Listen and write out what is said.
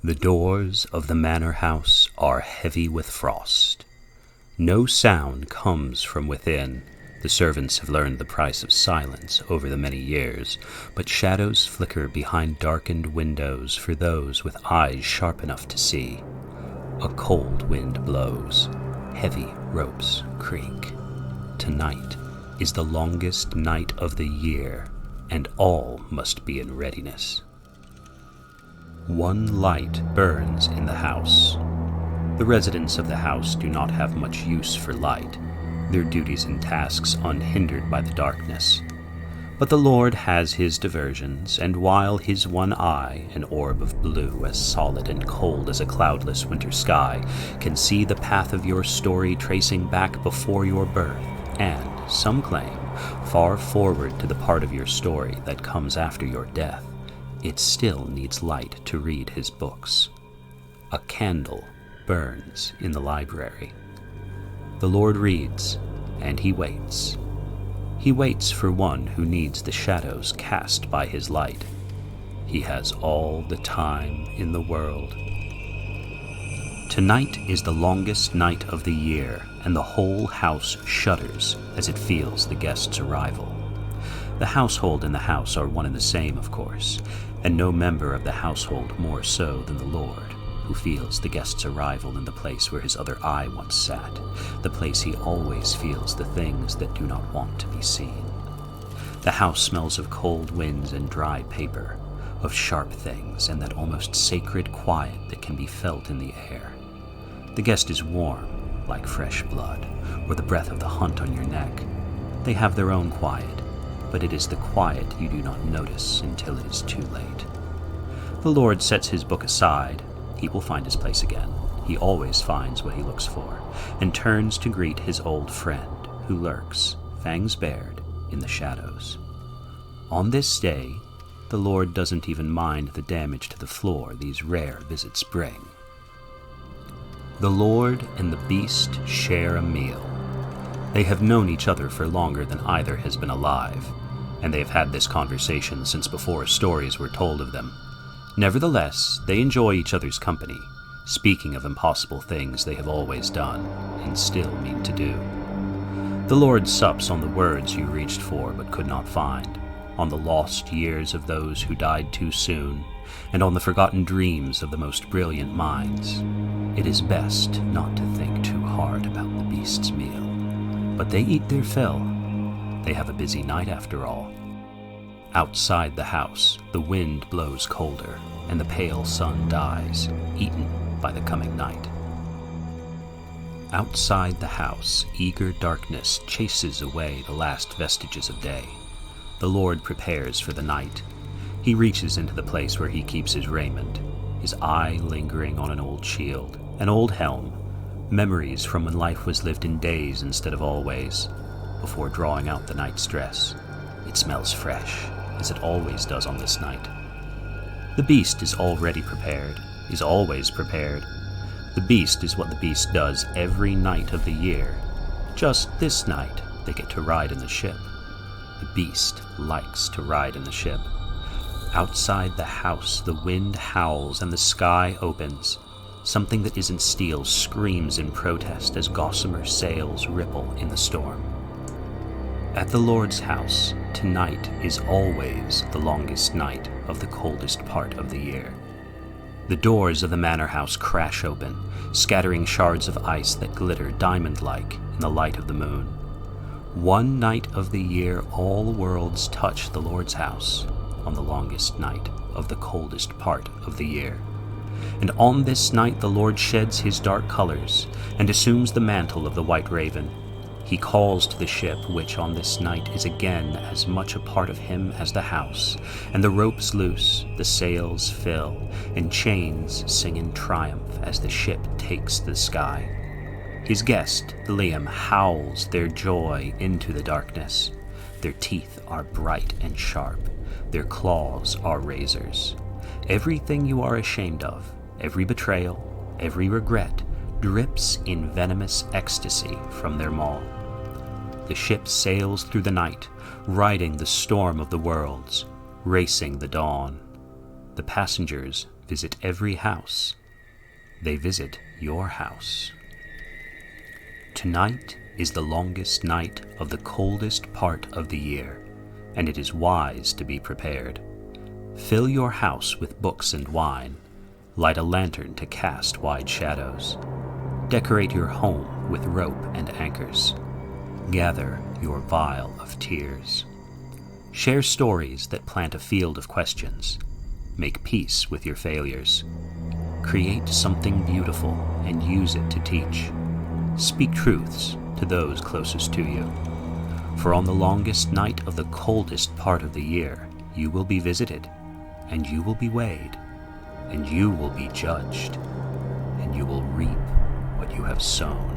The doors of the manor house are heavy with frost. No sound comes from within. The servants have learned the price of silence over the many years, but shadows flicker behind darkened windows for those with eyes sharp enough to see. A cold wind blows. Heavy ropes creak. Tonight is the longest night of the year, and all must be in readiness. One light burns in the house. The residents of the house do not have much use for light, their duties and tasks unhindered by the darkness. But the Lord has his diversions, and while his one eye, an orb of blue as solid and cold as a cloudless winter sky, can see the path of your story tracing back before your birth, and, some claim, far forward to the part of your story that comes after your death, it still needs light to read his books. A candle burns in the library. The Lord reads, and he waits. He waits for one who needs the shadows cast by his light. He has all the time in the world. Tonight is the longest night of the year, and the whole house shudders as it feels the guest's arrival. The household and the house are one and the same, of course, and no member of the household more so than the Lord, who feels the guest's arrival in the place where his other eye once sat, the place he always feels the things that do not want to be seen. The house smells of cold winds and dry paper, of sharp things and that almost sacred quiet that can be felt in the air. The guest is warm, like fresh blood, or the breath of the hunt on your neck. They have their own quiet, but it is the quiet you do not notice until it is too late. The Lord sets his book aside. He will find his place again. He always finds what he looks for, and turns to greet his old friend, who lurks, fangs bared, in the shadows. On this day, the Lord doesn't even mind the damage to the floor these rare visits bring. The Lord and the beast share a meal. They have known each other for longer than either has been alive, and they have had this conversation since before stories were told of them. Nevertheless, they enjoy each other's company, speaking of impossible things they have always done, and still mean to do. The Lord sups on the words you reached for but could not find, on the lost years of those who died too soon, and on the forgotten dreams of the most brilliant minds. It is best not to think too hard about the beast's meal. But they eat their fill. They have a busy night after all. Outside the house, the wind blows colder, and the pale sun dies, eaten by the coming night. Outside the house, eager darkness chases away the last vestiges of day. The Lord prepares for the night. He reaches into the place where he keeps his raiment, his eye lingering on an old shield, an old helm, memories from when life was lived in days instead of always, before drawing out the night's dress. It smells fresh, as it always does on this night. The beast is already prepared, is always prepared. The beast is what the beast does every night of the year. Just this night, they get to ride in the ship. The beast likes to ride in the ship. Outside the house, the wind howls and the sky opens. Something that isn't steel screams in protest as gossamer sails ripple in the storm. At the Lord's house, tonight is always the longest night of the coldest part of the year. The doors of the manor house crash open, scattering shards of ice that glitter diamond-like in the light of the moon. One night of the year all worlds touch the Lord's house, on the longest night of the coldest part of the year. And on this night the Lord sheds his dark colors and assumes the mantle of the white raven. He calls to the ship, which on this night is again as much a part of him as the house, and the ropes loose, the sails fill, and chains sing in triumph as the ship takes the sky. His guest, Liam, howls their joy into the darkness. Their teeth are bright and sharp. Their claws are razors. Everything you are ashamed of, every betrayal, every regret, drips in venomous ecstasy from their maw. The ship sails through the night, riding the storm of the worlds, racing the dawn. The passengers visit every house. They visit your house. Tonight is the longest night of the coldest part of the year, and it is wise to be prepared. Fill your house with books and wine. Light a lantern to cast wide shadows. Decorate your home with rope and anchors. Gather your vial of tears. Share stories that plant a field of questions. Make peace with your failures. Create something beautiful and use it to teach. Speak truths to those closest to you. For on the longest night of the coldest part of the year, you will be visited, and you will be weighed, and you will be judged, and you will reap what you have sown.